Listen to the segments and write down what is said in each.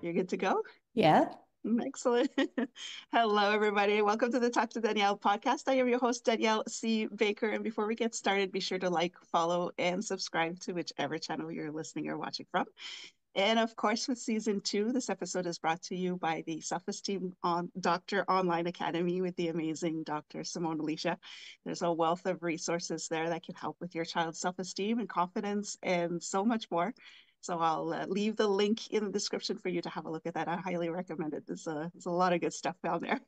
You're good to go? Yeah. Excellent. Hello, everybody. Welcome to the Talk to Danielle podcast. I am your host, Danielle C. Baker. And before we get started, be sure to like, follow, and subscribe to whichever channel you're listening or watching from. And of course, with season two, this episode is brought to you by the Self-Esteem on Doctor Online Academy with the amazing Dr. Simone Alicia. There's a wealth of resources there that can help with your child's self-esteem and confidence and so much more. So I'll leave the link in the description for you to have a look at that. I highly recommend it. There's a lot of good stuff down there.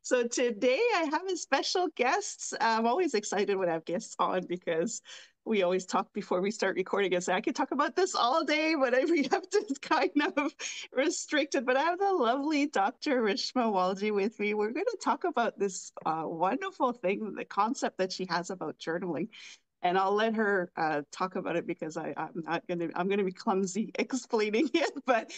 So today I have a special guest. I'm always excited when I have guests on because we always talk before we start recording and say, I could talk about this all day, but we have to kind of restrict it. But I have the lovely Dr. Rishma Walji with me. We're going to talk about this wonderful thing, the concept that she has about journaling. And I'll let her talk about it because I'm going to be clumsy explaining it. But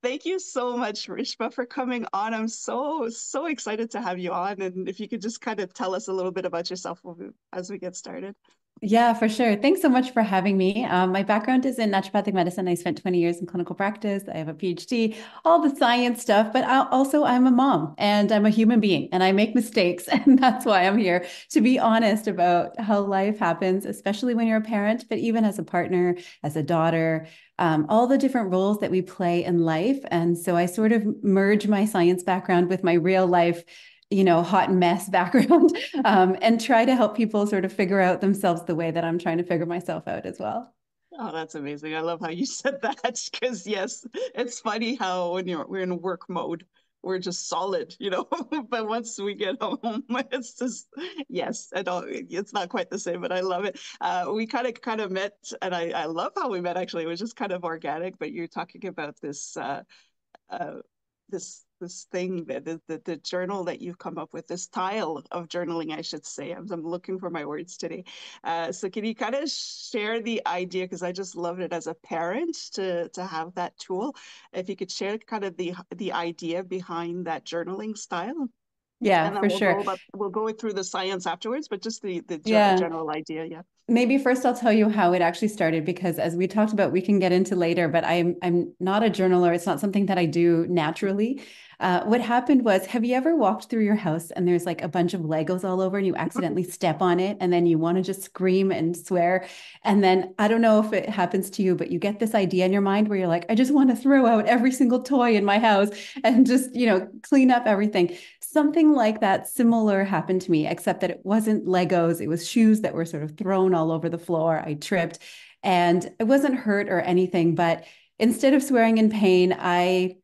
thank you so much, Rishma, for coming on. I'm so excited to have you on. And if you could just kind of tell us a little bit about yourself as we get started. Yeah, for sure. Thanks so much for having me. My background is in naturopathic medicine. I spent 20 years in clinical practice. I have a PhD, all the science stuff, but I'm a mom and I'm a human being and I make mistakes. And that's why I'm here to be honest about how life happens, especially when you're a parent, but even as a partner, as a daughter, all the different roles that we play in life. And so I sort of merge my science background with my real life hot mess background, and try to help people sort of figure out themselves the way that I'm trying to figure myself out as well. Oh, that's amazing. I love how you said that because yes, it's funny how when we're in work mode, we're just solid. But once we get home, it's just yes, I don't it's not quite the same, but I love it. We kind of met and I love how we met actually. It was just kind of organic, but you're talking about uh, this thing that the journal that you've come up with, this style of journaling, I should say. I'm looking for my words today. So can you kind of share the idea? Because I just loved it as a parent to have that tool. If you could share kind of the idea behind that journaling style. Yeah, And then for sure. we'll go through the science afterwards, but just the Yeah. general idea, yeah. Maybe first I'll tell you how it actually started because as we talked about, we can get into later, but I'm not a journaler. It's not something that I do naturally. What happened was, have you ever walked through your house and there's like a bunch of Legos all over and you accidentally step on it and then you want to just scream and swear? And then I don't know if it happens to you, but you get this idea in your mind where you're like, I just want to throw out every single toy in my house and just, clean up everything. Something like that similar happened to me, except that it wasn't Legos. It was shoes that were sort of thrown all over the floor. I tripped and I wasn't hurt or anything, but instead of swearing in pain, I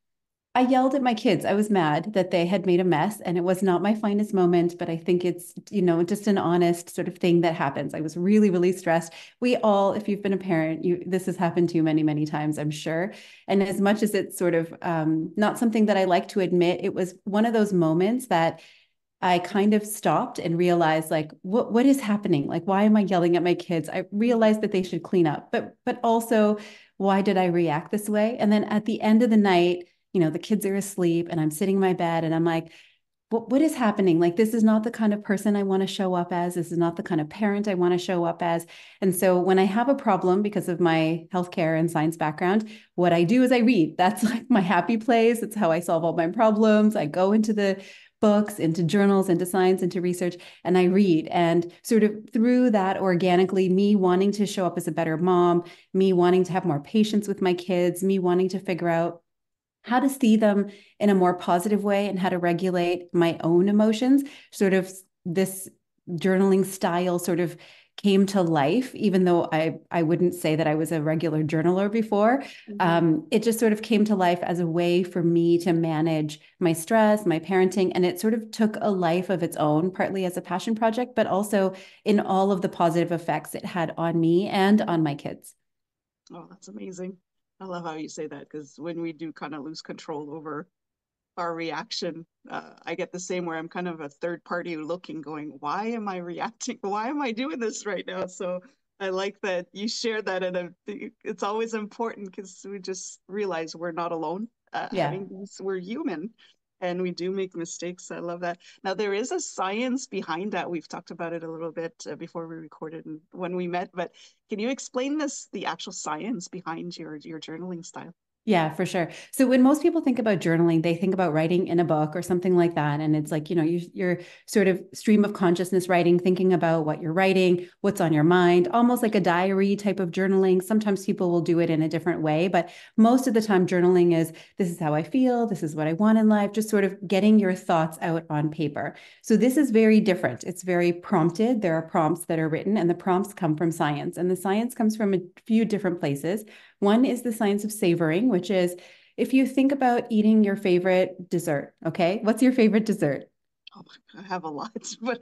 yelled at my kids. I was mad that they had made a mess and it was not my finest moment, but I think it's, just an honest sort of thing that happens. I was really, really stressed. We all, if you've been a parent, this has happened to you many, many times, I'm sure. And as much as it's sort of not something that I like to admit, it was one of those moments that I kind of stopped and realized like what is happening? Like why am I yelling at my kids? I realized that they should clean up. But also why did I react this way? And then at the end of the night, the kids are asleep and I'm sitting in my bed and I'm like, what is happening? Like, this is not the kind of person I want to show up as. This is not the kind of parent I want to show up as. And so when I have a problem because of my healthcare and science background, what I do is I read. That's like my happy place. It's how I solve all my problems. I go into the books, into journals, into science, into research, and I read. And sort of through that, organically, me wanting to show up as a better mom, me wanting to have more patience with my kids, me wanting to figure out how to see them in a more positive way and how to regulate my own emotions. Sort of this journaling style sort of came to life, even though I wouldn't say that I was a regular journaler before. Mhm. It just sort of came to life as a way for me to manage my stress, my parenting, and it sort of took a life of its own, partly as a passion project, but also in all of the positive effects it had on me and on my kids. Oh, that's amazing. I love how you say that because when we do kind of lose control over our reaction, I get the same where I'm kind of a third party looking, going, why am I reacting? Why am I doing this right now? So I like that you share that, and it's always important because we just realize we're not alone. Yeah. Having these, we're human, and we do make mistakes. I love that. Now there is a science behind that. We've talked about it a little bit before we recorded and when we met, but can you explain the actual science behind your journaling style? Yeah, for sure. So when most people think about journaling, they think about writing in a book or something like that. And it's like, you're sort of stream of consciousness writing, thinking about what you're writing, what's on your mind, almost like a diary type of journaling. Sometimes people will do it in a different way, but most of the time journaling is this is how I feel, this is what I want in life, just sort of getting your thoughts out on paper. So this is very different. It's very prompted. There are prompts that are written, and the prompts come from science. And the science comes from a few different places. One is the science of savoring, which is if you think about eating your favorite dessert, okay? What's your favorite dessert? Oh, I have a lot, but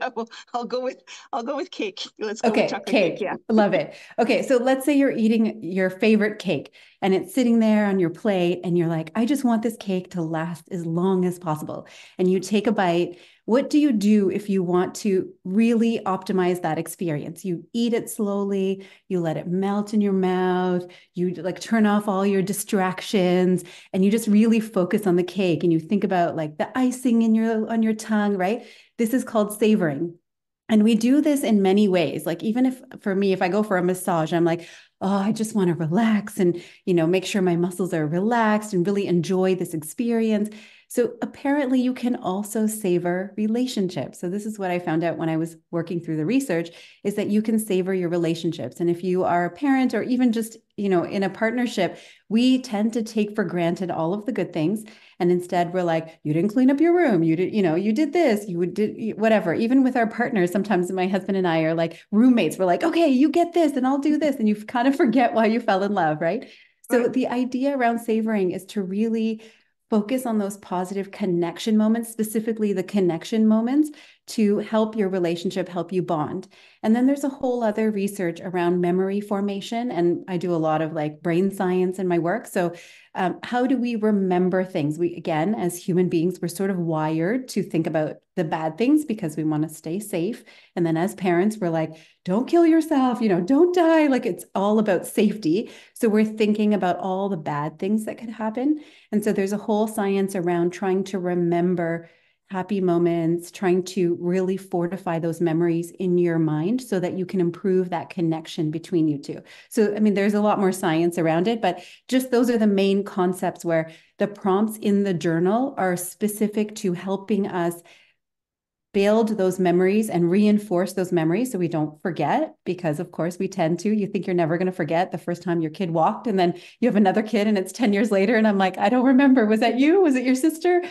I'll go with cake. Let's go with Okay, chocolate cake. cake. Yeah. Love it. Okay, so let's say you're eating your favorite cake and it's sitting there on your plate and you're like, I just want this cake to last as long as possible. And you take a bite. What do you do if you want to really optimize that experience? You eat it slowly, you let it melt in your mouth, you like turn off all your distractions and you just really focus on the cake and you think about like the icing in your on your tongue, right? This is called savoring. And we do this in many ways. Like even if for me, if I go for a massage, I'm like, oh, I just want to relax and, make sure my muscles are relaxed and really enjoy this experience. So apparently you can also savor relationships. So this is what I found out when I was working through the research is that you can savor your relationships. And if you are a parent or even just, in a partnership, we tend to take for granted all of the good things. And instead we're like, you didn't clean up your room. You did, you did this, you did whatever. Even with our partners, sometimes my husband and I are like roommates. We're like, okay, you get this and I'll do this. And you kind of forget why you fell in love, right? So Right. the idea around savoring is to really focus on those positive connection moments, specifically the connection moments to help your relationship, help you bond. And then there's a whole other research around memory formation. And I do a lot of like brain science in my work. So how do we remember things? We, again, as human beings, we're sort of wired to think about the bad things because we want to stay safe. And then as parents, we're like, don't kill yourself, don't die. Like it's all about safety. So we're thinking about all the bad things that could happen. And so there's a whole science around trying to remember happy moments, trying to really fortify those memories in your mind so that you can improve that connection between you two. So, I mean, there's a lot more science around it, but just those are the main concepts where the prompts in the journal are specific to helping us build those memories and reinforce those memories so we don't forget because of course we tend to you think you're never going to forget the first time your kid walked and then you have another kid and it's 10 years later and I'm like I don't remember, was that you, was it your sister?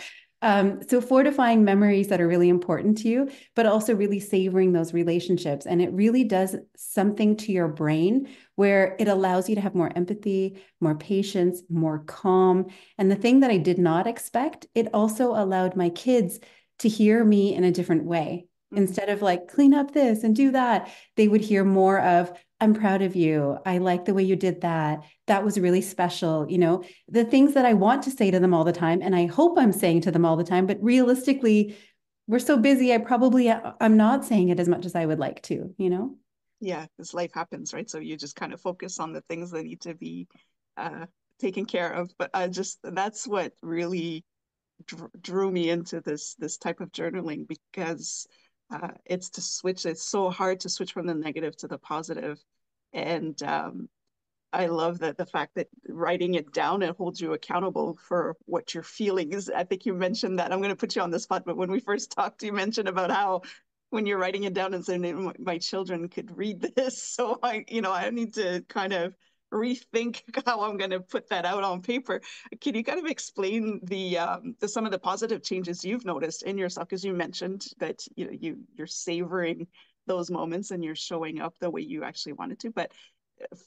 So fortifying memories that are really important to you but also really savoring those relationships, and it really does something to your brain where it allows you to have more empathy, more patience, more calm. And the thing that I did not expect, it also allowed my kids to hear me in a different way. Mm-hmm. Instead of like, clean up this and do that, they would hear more of, I'm proud of you. I like the way you did that. That was really special. The things that I want to say to them all the time. And I hope I'm saying to them all the time, but realistically, we're so busy. I'm not saying it as much as I would like to. Yeah, because life happens, right? So you just kind of focus on the things that need to be uh, taken care of. But I just that's what really drew me into this type of journaling because it's to switch. It's so hard to switch from the negative to the positive, and I love that the fact that writing it down it holds you accountable for what you're feeling. Is I think you mentioned that. I'm going to put you on the spot, but when we first talked, you mentioned about how when you're writing it down and saying my children could read this, so I need to kind of rethink how I'm going to put that out on paper. Can you kind of explain the some of the positive changes you've noticed in yourself? Because you mentioned that you're savoring those moments and you're showing up the way you actually wanted to, but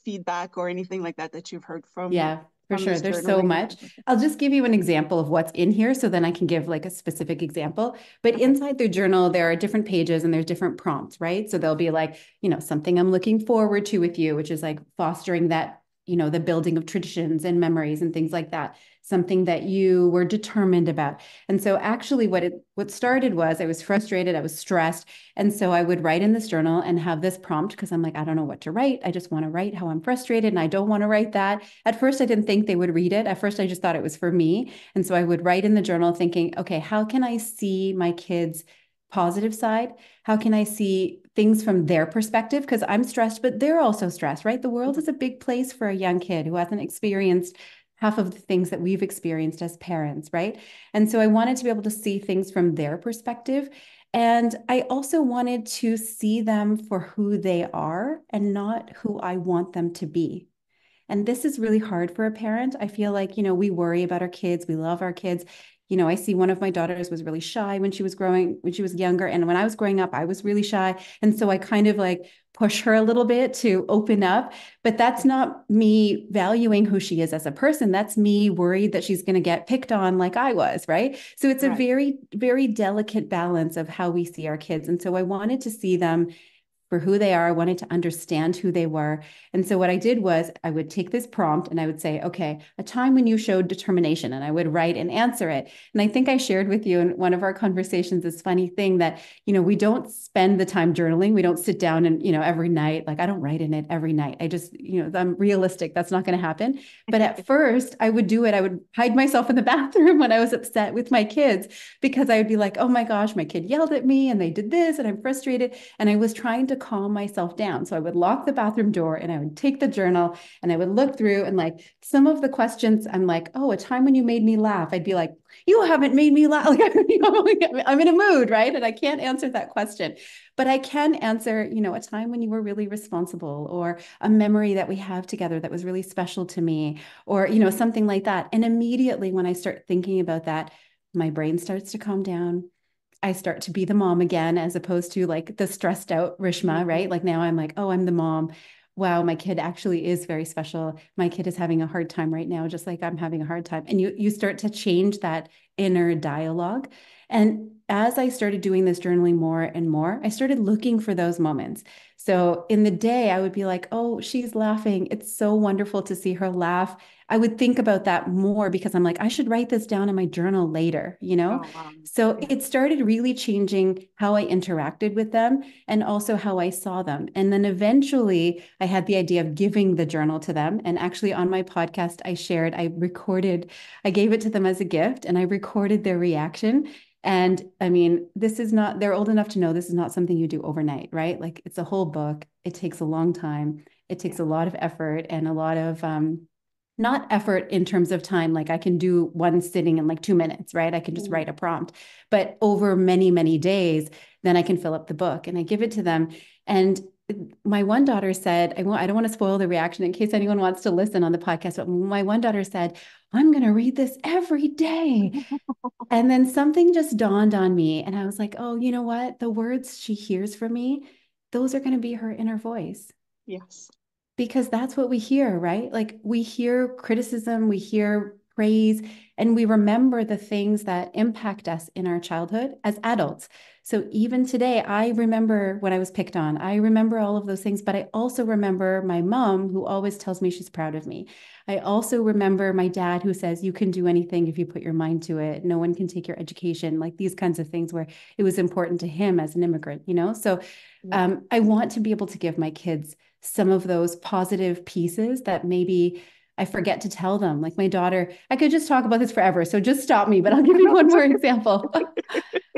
feedback or anything like that that you've heard Yeah, for from sure. this There's so journaling? much. I'll just give you an example of what's in here so then I can give like a specific example. But Okay. inside the journal, there are different pages and there's different prompts, right? So there'll be like, something I'm looking forward to with you, which is like fostering that, the building of traditions and memories and things like that. Something that you were determined about. And so actually what started was I was frustrated, I was stressed. And so I would write in this journal and have this prompt because I'm like, I don't know what to write. I just want to write how I'm frustrated and I don't want to write that. At first, I didn't think they would read it. At first, I just thought it was for me. And so I would write in the journal thinking, okay, how can I see my kids' positive side? How can I see things from their perspective? Because I'm stressed, but they're also stressed, right? The world is a big place for a young kid who hasn't experienced half of the things that we've experienced as parents, right? And so I wanted to be able to see things from their perspective. And I also wanted to see them for who they are and not who I want them to be. And this is really hard for a parent. I feel like, we worry about our kids, we love our kids. I see one of my daughters was really shy when she was younger. And when I was growing up, I was really shy. And so I kind of like push her a little bit to open up. But that's not me valuing who she is as a person. That's me worried that she's going to get picked on like I was, right? So it's a Right. very, very delicate balance of how we see our kids. And so I wanted to see them for who they are. I wanted to understand who they were. And so what I did was I would take this prompt and I would say, okay, a time when you showed determination, and I would write and answer it. And I think I shared with you in one of our conversations this funny thing that, we don't spend the time journaling. We don't sit down and, every night, like I don't write in it every night. I just, I'm realistic. That's not going to happen. But at first I would do it. I would hide myself in the bathroom when I was upset with my kids because I would be like, oh my gosh, my kid yelled at me and they did this and I'm frustrated. And I was trying to calm myself down. So I would lock the bathroom door and I would take the journal and I would look through and like some of the questions, I'm like, oh, a time when you made me laugh. I'd be like, you haven't made me laugh. Like, I'm in a mood, right? And I can't answer that question. But I can answer, a time when you were really responsible or a memory that we have together that was really special to me or, something like that. And immediately when I start thinking about that, my brain starts to calm down. I start to be the mom again, as opposed to like the stressed out Rishma, Mhm. right? Like now I'm like, oh, I'm the mom. Wow, my kid actually is very special. My kid is having a hard time right now, just like I'm having a hard time. And you start to change that inner dialogue. And as I started doing this journaling more and more, I started looking for those moments. So in the day, I would be like, oh, she's laughing. It's so wonderful to see her laugh. I would think about that more because I'm like, I should write this down in my journal later, you know? Oh, wow. So Yeah. it started really changing how I interacted with them and also how I saw them. And then eventually I had the idea of giving the journal to them. And actually on my podcast, I gave it to them as a gift and I recorded their reaction. And I mean, they're old enough to know this is not something you do overnight, right? Like it's a whole book. It takes a long time. It Yeah. takes a lot of effort and a lot of, not effort in terms of time, like I can do one sitting in like 2 minutes, right? I can just Mhm. write a prompt, but over many, many days, then I can fill up the book and I give it to them. And my one daughter said, I don't want to spoil the reaction in case anyone wants to listen on the podcast, but my one daughter said, I'm going to read this every day. And then something just dawned on me. And I was like, oh, you know what? The words she hears from me, those are going to be her inner voice Yes. because that's what we hear, right? Like we hear criticism, we hear praise, and we remember the things that impact us in our childhood as adults. So even today, I remember when I was picked on. I remember all of those things, but I also remember my mom who always tells me she's proud of me. I also remember my dad who says, you can do anything if you put your mind to it. No one can take your education, like these kinds of things where it was important to him as an immigrant, you know? So Yeah. I want to be able to give my kids some of those positive pieces that maybe I forget to tell them. Like my daughter, I could just talk about this forever. So just stop me, but I'll give you No, one it's more okay. example.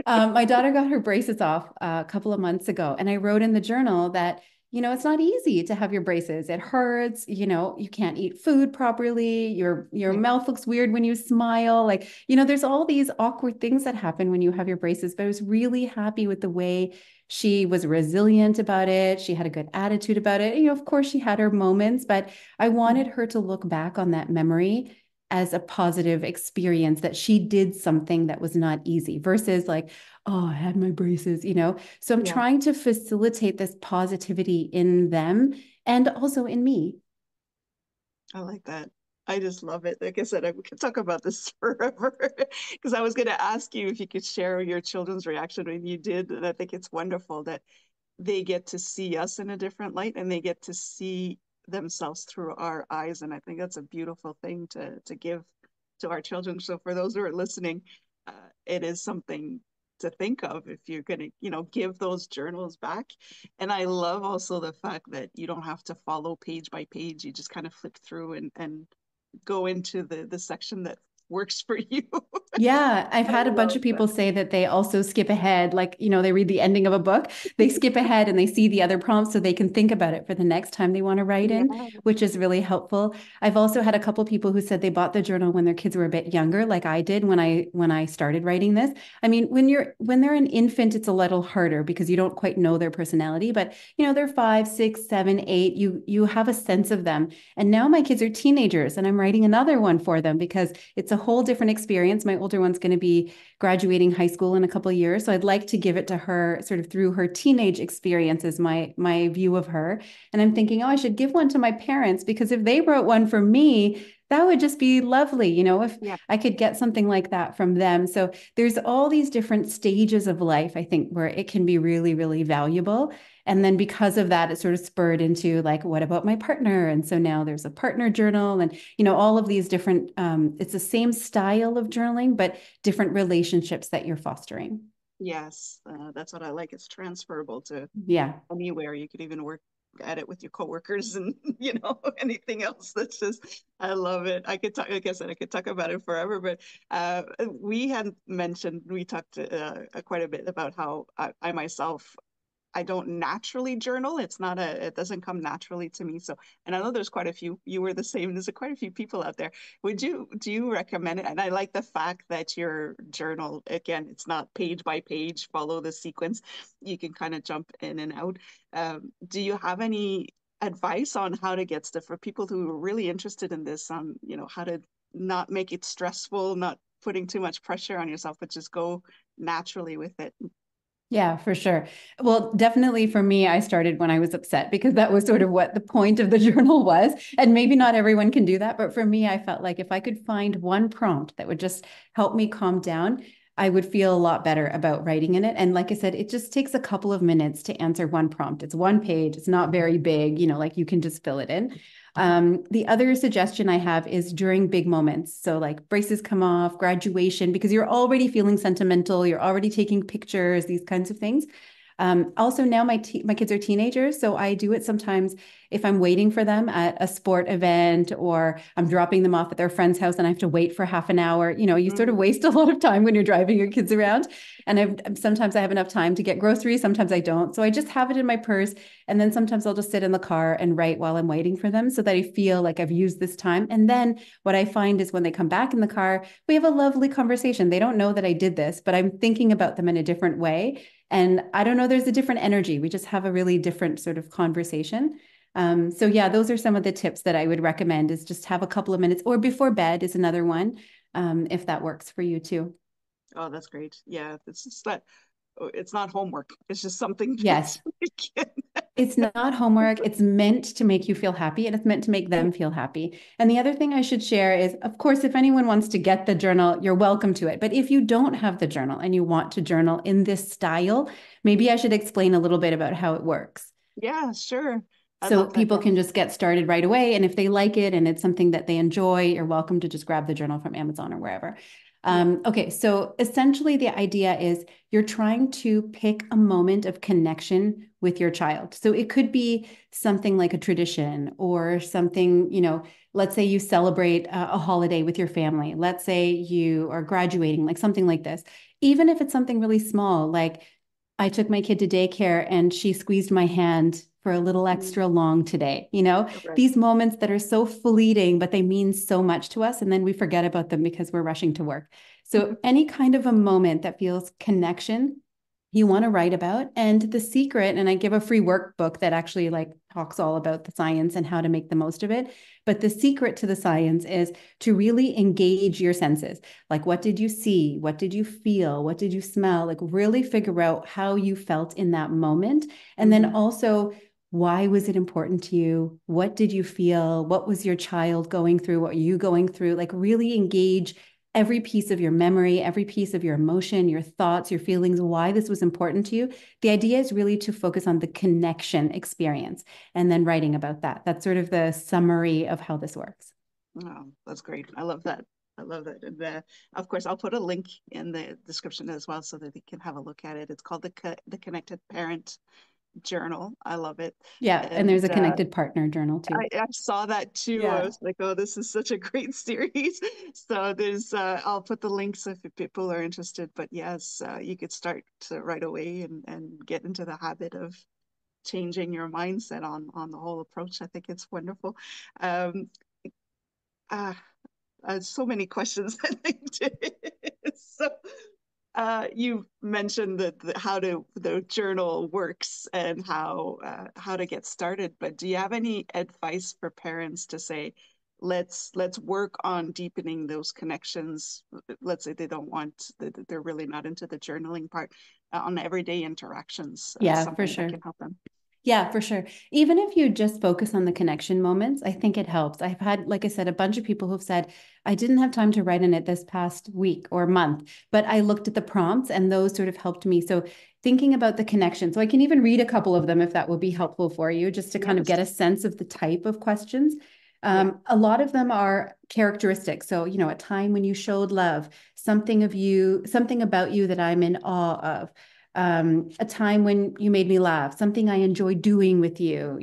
My daughter got her braces off a couple of months ago, and I wrote in the journal that, it's not easy to have your braces. It hurts, you can't eat food properly. Your Yeah. mouth looks weird when you smile. Like, there's all these awkward things that happen when you have your braces, but I was really happy with the way she was resilient about it. She had a good attitude about it. Of course, she had her moments, but I wanted Mhm. her to look back on that memory as a positive experience that she did something that was not easy versus like, oh, I had my braces. So I'm Yeah. trying to facilitate this positivity in them and also in me. I like that. I just love it. Like I said, I could talk about this forever because I was going to ask you if you could share your children's reaction when you did. And I think it's wonderful that they get to see us in a different light and they get to see themselves through our eyes. And I think that's a beautiful thing to give to our children. So for those who are listening, it is something to think of if you're going to, give those journals back. And I love also the fact that you don't have to follow page by page. You just kind of flip through and go into the section that works for you. Yeah, I've I had a bunch love of that. people say that they also skip ahead, like, they read the ending of a book, they skip ahead and they see the other prompts so they can think about it for the next time they want to write Yeah. in, which is really helpful. I've also had a couple people who said they bought the journal when their kids were a bit younger, like I did when I started writing this. I mean, when they're an infant, it's a little harder because you don't quite know their personality, but they're 5, 6, 7, 8. You have a sense of them. And now my kids are teenagers and I'm writing another one for them because it's a whole different experience. My older one's going to be graduating high school in a couple of years. So I'd like to give it to her sort of through her teenage experiences, my view of her. And I'm thinking, oh, I should give one to my parents because if they wrote one for me, that would just be lovely, if Yeah. I could get something like that from them. So there's all these different stages of life, I think, where it can be really, really valuable. And then because of that, it sort of spurred into like, what about my partner? And so now there's a partner journal and, all of these different, it's the same style of journaling, but different relationships that you're fostering. Yes, that's what I like. It's transferable to Yeah. anywhere. You could even work at it with your coworkers and anything else. That's just I love it. I could talk, like I said, I could talk about it forever. But we had mentioned we talked quite a bit about how I myself I don't naturally journal. It doesn't come naturally to me. So, and I know there's quite a few, you were the same, there's quite a few people out there. Do you recommend it? And I like the fact that your journal, again, it's not page by page, follow the sequence. You can kind of jump in and out. Do you have any advice on how to get stuff for people who are really interested in this, how to not make it stressful, not putting too much pressure on yourself, but just go naturally with it? Yeah, for sure. Well, definitely for me, I started when I was upset because that was sort of what the point of the journal was. And maybe not everyone can do that, but for me, I felt like if I could find one prompt that would just help me calm down, I would feel a lot better about writing in it. And like I said, it just takes a couple of minutes to answer one prompt. It's one page, it's not very big, like you can just fill it in. The other suggestion I have is during big moments. So, like braces come off, graduation, because you're already feeling sentimental, you're already taking pictures, these kinds of things. Also, now my kids are teenagers, so I do it sometimes if I'm waiting for them at a sport event or I'm dropping them off at their friend's house and I have to wait for half an hour. You sort of Mm, waste a lot of time when you're driving your kids around. And sometimes I have enough time to get groceries, sometimes I don't. So I just have it in my purse. And then sometimes I'll just sit in the car and write while I'm waiting for them so that I feel like I've used this time. And then what I find is when they come back in the car, we have a lovely conversation. They don't know that I did this, but I'm thinking about them in a different way. And I don't know, there's a different energy. We just have a really different sort of conversation. So yeah, those are some of the tips that I would recommend is just have a couple of minutes or before bed is another one, if that works for you too. oh, that's great. Yeah, it's just that it's not homework. It's just something that Yes. you can. It's not homework. It's meant to make you feel happy and it's meant to make Yeah, them feel happy. And the other thing I should share is, of course, if anyone wants to get the journal, you're welcome to it. But if you don't have the journal and you want to journal in this style, maybe I should explain a little bit about how it works. yeah, sure. I'd So love that. people Yeah, can just get started right away. And if they like it and it's something that they enjoy, you're welcome to just grab the journal from Amazon or wherever. yeah. Okay, so essentially the idea is you're trying to pick a moment of connection with your child. So it could be something like a tradition or something, let's say you celebrate a holiday with your family. Let's say you are graduating, like something like this. Even if it's something really small, like I took my kid to daycare and she squeezed my hand for a little Mm, extra long today. right. These moments that are so fleeting, but they mean so much to us. And then we forget about them because we're rushing to work. So, any kind of a moment that feels connection, you want to write about. And the secret, and I give a free workbook that actually like talks all about the science and how to make the most of it. But the secret to the science is to really engage your senses. Like, what did you see? What did you feel? What did you smell? Like, really figure out how you felt in that moment. And then Hmm. also, why was it important to you? What did you feel? What was your child going through? What are you going through? Like, really engage every piece of your memory, every piece of your emotion, your thoughts, your feelings, why this was important to you. The idea is really to focus on the connection experience and then writing about that. That's sort of the summary of how this works. Oh, that's great. I love that. I love that. And of course, I'll put a link in the description as well so that they can have a look at it. It's called the Connected Parent. journal. I love it. Yeah. And And there's a connected partner journal too. I saw that too. I Yeah. was like, oh, this is such a great series. So there's, I'll put the links if people are interested. But yes, you could start right away and get into the habit of changing your mindset on the whole approach. I think it's wonderful. Um, uh, so many questions I think. So you mentioned how to the journal works and how to get started, but do you have any advice for parents to say, let's work on deepening those connections? Let's say they don't want, they're really not into the journaling part, on everyday interactions, Yeah, for something that sure. can help them. Yeah, for sure. Even if you just focus on the connection moments, I think it helps. I've had, like I said, a bunch of people who've said, I didn't have time to write in it this past week or month, but I looked at the prompts and those sort of helped me. So thinking about the connection. So I can even read a couple of them if that would be helpful for you, just to kind of get Yes. a sense of the type of questions. Yeah. A lot of them are characteristics. So, a time when you showed love, something of you, something about you that I'm in awe of, a time when you made me laugh, something I enjoy doing with you,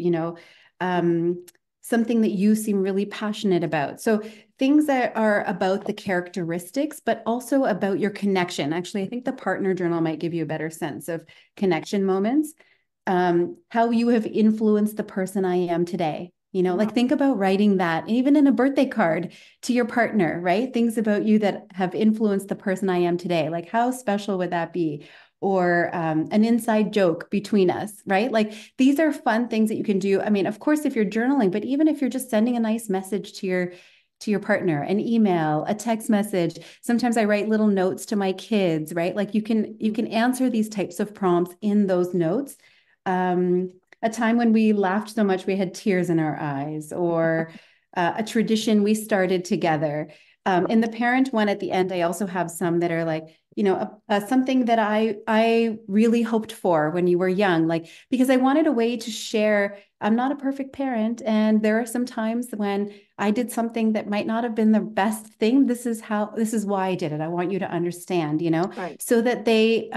something that you seem really passionate about. So things that are about the characteristics, but also about your connection. Actually, I think the partner journal might give you a better sense of connection moments, how you have influenced the person I am today. Like Mhm. think about writing that, even in a birthday card to your partner, right? Things about you that have influenced the person I am today. Like, how special would that be? Or an inside joke between us, right? Like these are fun things that you can do. I mean, of course, if you're journaling, but even if you're just sending a nice message to your partner, an email, a text message. Sometimes I write little notes to my kids, right? Like you can answer these types of prompts in those notes. Um, a time when we laughed so much we had tears in our eyes, or a tradition we started together. In the parent one at the end, I also have some that are like, something that I really hoped for when you were young, like because I wanted a way to share. I'm not a perfect parent, and there are some times when I did something that might not have been the best thing. This is why I did it. I want you to understand, Right. so that they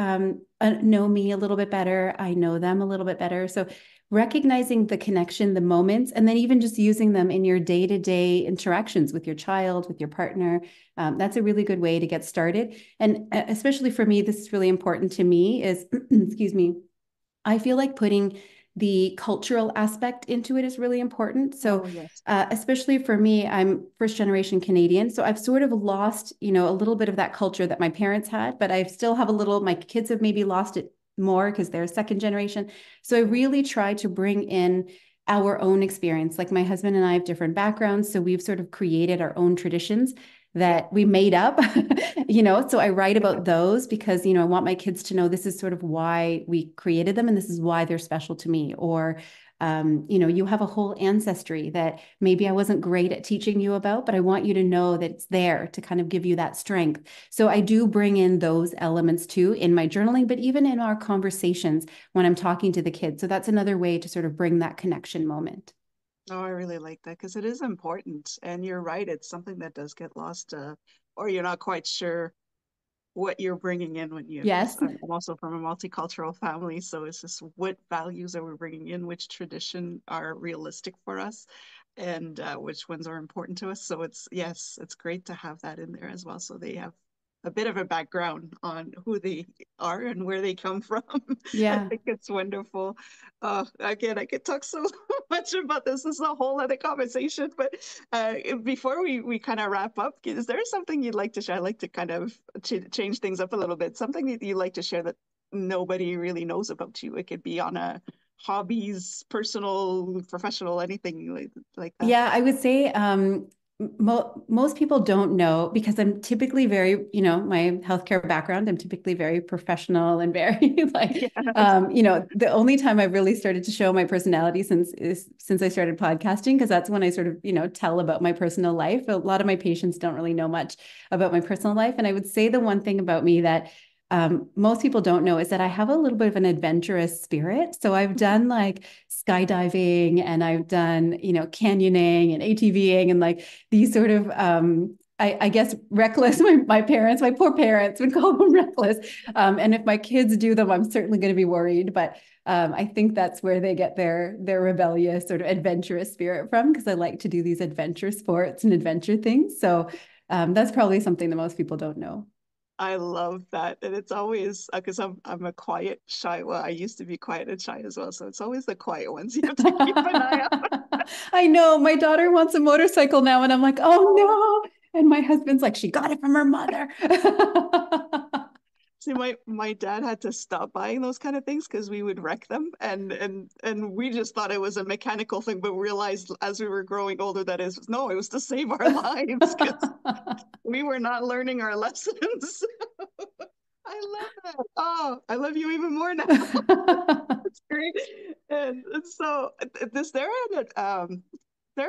know me a little bit better. I know them a little bit better. So recognizing the connection, the moments, and then even just using them in your day-to-day interactions with your child, with your partner. That's a really good way to get started. And especially for me, this is really important to me is, excuse me, I feel like putting the cultural aspect into it is really important. So, Oh, yes. especially for me, I'm first generation Canadian. So I've sort of lost, a little bit of that culture that my parents had, but I still have a little, my kids have maybe lost it more because they're second generation. So I Yeah. really try to bring in our own experience. Like my husband and I have different backgrounds. So we've sort of created our own traditions Yeah. that we made up, so I write about those because, I want my kids to know this is sort of why we created them and this is why they're special to me. Or, you have a whole ancestry that maybe I wasn't great at teaching you about, but I want you to know that it's there to kind of give you that strength. So I do bring in those elements too in my journaling, but even in our conversations when I'm talking to the kids. So that's another way to sort of bring that connection moment. Oh, I really like that because it is important. And you're right, it's something that does get lost, or you're not quite sure what you're bringing in when you, because Yes. I'm also from a multicultural family. So it's just what values are we bringing in, which tradition are realistic for us, and which ones are important to us. So yes, it's great to have that in there as well. So they have a bit of a background on who they are and where they come from. I Yeah. think it's wonderful. Again, I could talk so much about this. This is a whole other conversation. But before we kind of wrap up, is there something you'd like to share? I'd like to kind of change things up a little bit. Something that you'd like to share that nobody really knows about you. It could be on a hobbies, personal, professional, anything like that. Yeah, I would say most people don't know because I'm typically very, my healthcare background, I'm typically very professional and very like, Yes. the only time I've really started to show my personality since I started podcasting, because that's when I sort of, tell about my personal life. A lot of my patients don't really know much about my personal life. And I would say the one thing about me that most people don't know is that I have a little bit of an adventurous spirit. So I've done like skydiving and I've done, canyoning and ATVing and like these sort of I guess reckless. My parents, my poor parents would call them reckless. And if my kids do them, I'm certainly going to be worried. But I think that's where they get their rebellious sort of adventurous spirit from, because I like to do these adventure sports and adventure things. So that's probably something that most people don't know. I love that. And it's always because I'm a quiet, shy. Well, I used to be quiet and shy as well. So it's always the quiet ones you have to keep an eye on. I know my daughter wants a motorcycle now, and I'm like, oh Oh, no. And my husband's like, she got it from her mother. see, my dad had to stop buying those kind of things because we would wreck them, and we just thought it was a mechanical thing, but realized as we were growing older that is no, it was to save our lives because we were not learning our lessons. I love that. Oh, I love you even more now. That's great. And so, is there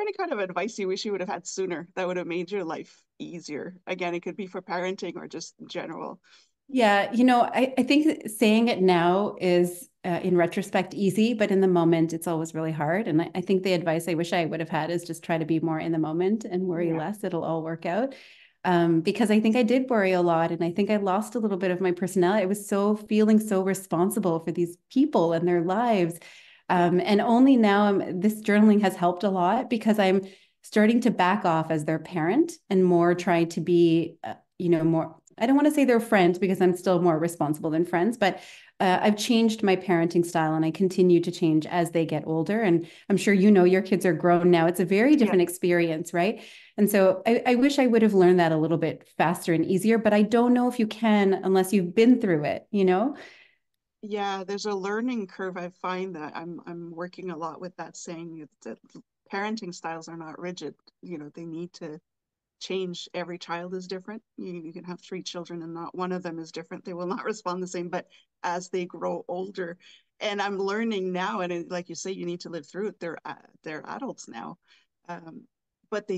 any kind of advice you wish you would have had sooner that would have made your life easier? Again, it could be for parenting or just in general. Yeah, I think saying it now is, in retrospect, easy, but in the moment, it's always really hard. And I think the advice I wish I would have had is just try to be more in the moment and worry Yeah. less. It'll all work out. Because I think I did worry a lot, and I think I lost a little bit of my personality. I was so feeling so responsible for these people and their lives. Yeah. And only now, this journaling has helped a lot because I'm starting to back off as their parent and more try to be, more. I don't want to say they're friends because I'm still more responsible than friends, but I've changed my parenting style and I continue to change as they get older. And I'm sure your kids are grown now. It's a very Yeah. different experience, right? And so I wish I would have learned that a little bit faster and easier, but I don't know if you can unless you've been through it. Yeah, there's a learning curve. I find that I'm working a lot with that saying that parenting styles are not rigid. They need to change. Every child is different. You can have three children and not one of them is different. They will not respond the same, but as they grow older, and I'm learning now, and like you say, you need to live through it. They're adults now, um, but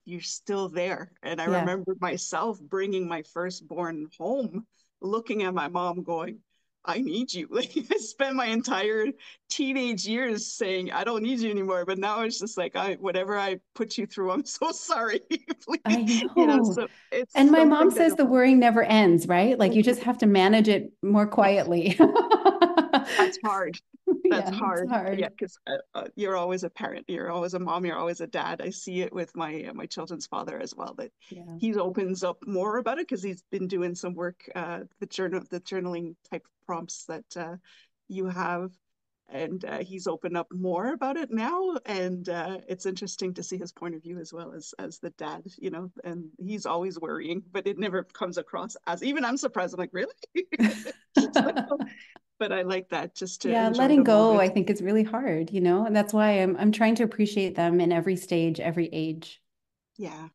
you're still there. And I Yeah. remember myself bringing my firstborn home, looking at my mom going, I need you. Like I spent my entire teenage years saying, I don't need you anymore. But now it's just like, whatever I put you through, I'm so sorry. I Please, know. so it's And my mom something that says the worrying never ends, right? Like you just have to manage it more quietly. that's hard. That's Yeah, it's hard. Yeah, hard. because you're always a parent, you're always a mom, you're always a dad. I see it with my children's father as well. That Yeah. he opens up more about it because he's been doing some work, the journaling type prompts that you have, and he's opened up more about it now. And it's interesting to see his point of view as well as the dad, And he's always worrying, but it never comes across as even I'm surprised. I'm like, really? So, but I like that just to Yeah, enjoy letting the go, I moment. think is really hard. And that's why I'm trying to appreciate them in every stage, every age. Yeah.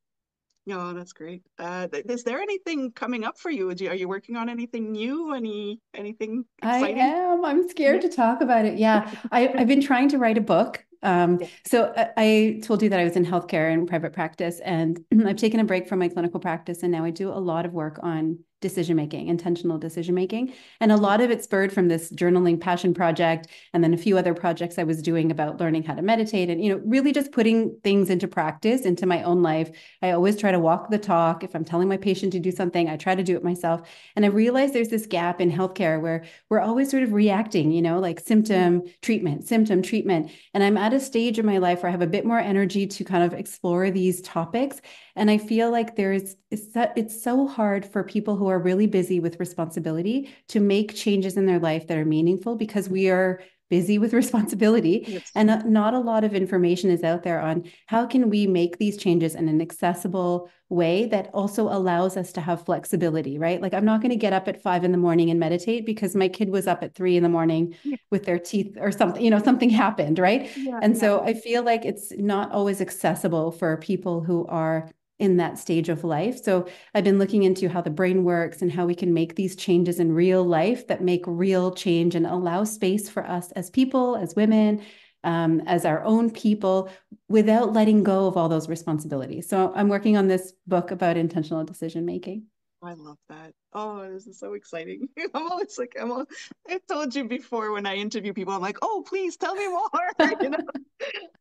No, that's great. Is there anything coming up for you? Are you working on anything new? Anything I exciting? am. I'm Yeah. scared to talk about it. Yeah, I've been trying to write a book. Yeah. So I told you that I was in healthcare and private practice, and I've taken a break from my clinical practice, and now I do a lot of work on decision making, intentional decision making, and a lot of it spurred from this journaling passion project, and then a few other projects I was doing about learning how to meditate, and really just putting things into practice into my own life. I always try to walk the talk. If I'm telling my patient to do something, I try to do it myself. And I realized there's this gap in healthcare where we're always sort of reacting, like Yeah. symptom treatment, symptom treatment. And I'm at a stage in my life where I have a bit more energy to kind of explore these topics. And I feel like it's so hard for people who are really busy with responsibility to make changes in their life that are meaningful because we are busy with responsibility Yes. and not a lot of information is out there on how can we make these changes in an accessible way that also allows us to have flexibility, right? Like I'm not going to get up at 5 in the morning and meditate because my kid was up at 3 in the morning Yeah. with their teeth or something, something happened, right? Yeah. And Yeah. so I feel like it's not always accessible for people who are in that stage of life. So I've been looking into how the brain works and how we can make these changes in real life that make real change and allow space for us as people, as women, as our own people, without letting go of all those responsibilities. So I'm working on this book about intentional decision making. I love that. Oh, this is so exciting. I'm always like, I've told you before when I interview people, I'm like, oh, please tell me more. You know,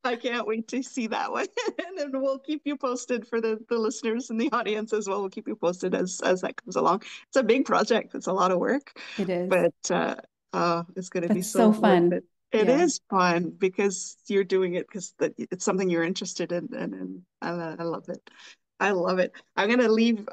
I can't wait to see that one. And then we'll keep you posted for the listeners and the audience as well. We'll keep you posted as that comes along. It's a big project. It's a lot of work, It is, but it's going to be but so so worth it. fun. It Yeah, is fun because you're doing it because it's something you're interested in, and I love it. I love it. I'm going to leave.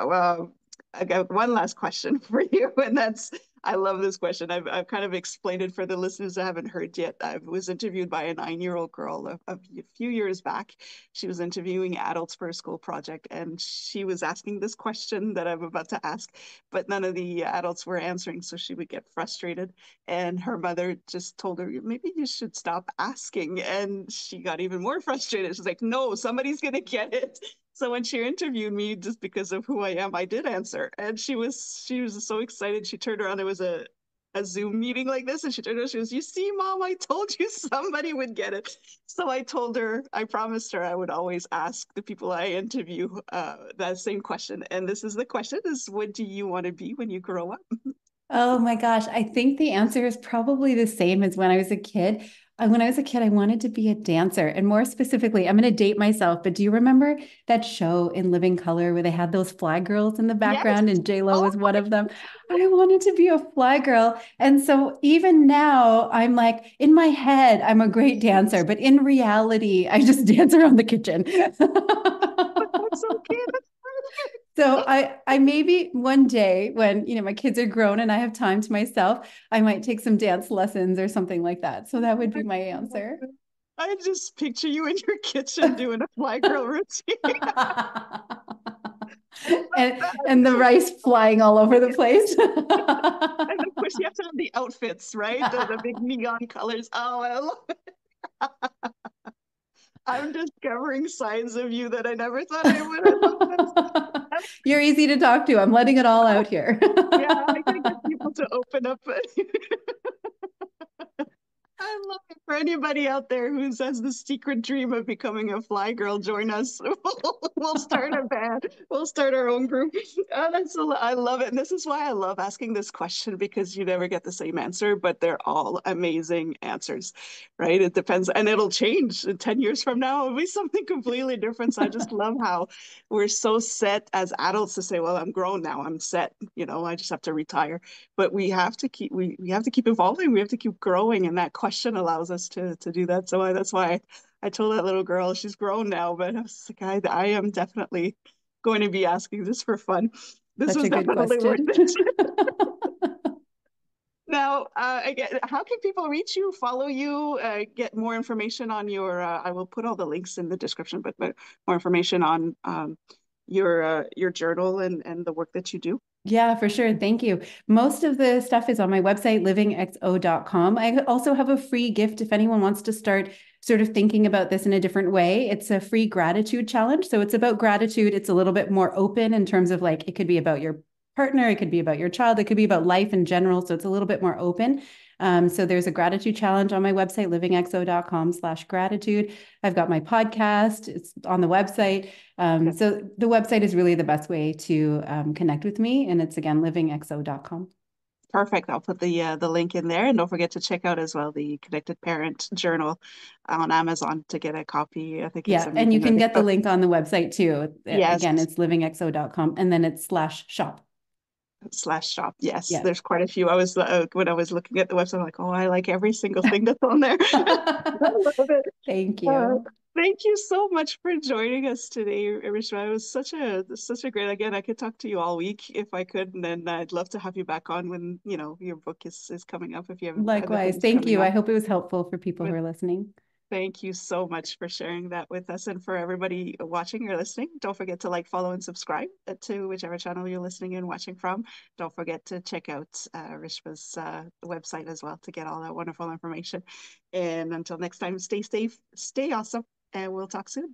I got one last question for you, and that's I love this question. I've kind of explained it for the listeners that haven't heard yet. I was interviewed by a 9-year-old girl a few years back. She was interviewing adults for a school project, and she was asking this question that I'm about to ask, but none of the adults were answering, so she would get frustrated. And her mother just told her, maybe you should stop asking. And she got even more frustrated. She's like, no, somebody's going to get it. So when she interviewed me, just because of who I am, I did answer. And she was so excited. She turned around. There was a Zoom meeting like this, and she turned around. She goes, "You see, Mom, I told you somebody would get it." So I told her, I promised her I would always ask the people I interview that same question. And this is the question: is what do you want to be when you grow up? oh my gosh, I think the answer is probably the same as when I was a kid. When I was a kid, I wanted to be a dancer. And more specifically, I'm going to date myself, but do you remember that show in Living Color where they had those flag girls in the Yes. background and J-Lo Oh was one of them? I wanted to be a flag girl. And so even now, I'm like, in my head, I'm a great dancer, but in reality, I just dance around the kitchen. but that's okay. That's So perfect. I maybe one day when, my kids are grown and I have time to myself, I might take some dance lessons or something like that. So that would be my answer. I just picture you in your kitchen doing a fly girl routine. I love And the that. rice flying all over the place. And of course, you have to have the outfits, right? The big neon colors. Oh, I love it. I'm discovering sides of you that I never thought I would. I love this. You're easy to talk to. I'm letting it all out here. Yeah, I gotta get people to open up. I love it. For anybody out there who has the secret dream of becoming a fly girl, join us. We'll start a band. We'll start our own group. Oh, I love it. And this is why I love asking this question because you never get the same answer, but they're all amazing answers, right? It depends, and it'll change. 10 years from now, it'll be something completely different. So I just love how we're so set as adults to say, well, I'm grown now. I'm set. I just have to retire, but we have to keep evolving. We have to keep growing, and that question allows us to do that. So that's why I told that little girl she's grown now, but I was like, I am definitely going to be asking this for fun. This Such was a good definitely worth question. it. Now, again, how can people reach you, follow you, get more information on your? I will put all the links in the description, but more information on your journal and the work that you do. Yeah, for sure. Thank you. Most of the stuff is on my website, livingxo.com. I also have a free gift if anyone wants to start sort of thinking about this in a different way. It's a free gratitude challenge. So it's about gratitude. It's a little bit more open in terms of like it could be about your partner, it could be about your child, it could be about life in general. So it's a little bit more open. So there's a gratitude challenge on my website, livingxo.com/gratitude. I've got my podcast, it's on the website. So the website is really the best way to connect with me. And it's again, livingxo.com. Perfect. I'll put the link in there, and don't forget to check out as well the Connected Parent Journal on Amazon to get a copy. I think it's Yeah. And you amazing. can get the link on the website too. Yes, Again, it's livingxo.com and then it's /shop. /shop. Yes, Yeah. there's quite a few. I was when I was looking at the website, I'm like, oh, I like every single thing that's on there. I love it. Thank Uh, you. Thank you so much for joining us today, Rishma. It was such a great. Again, I could talk to you all week if I could, and then I'd love to have you back on when your book is coming up if you have other Likewise. things Thank coming you. I up. hope it was helpful for people who But are listening. thank you so much for sharing that with us, and for everybody watching or listening. Don't forget to like, follow, and subscribe to whichever channel you're listening and watching from. Don't forget to check out Rishma's website as well to get all that wonderful information. And until next time, stay safe, stay awesome, and we'll talk soon.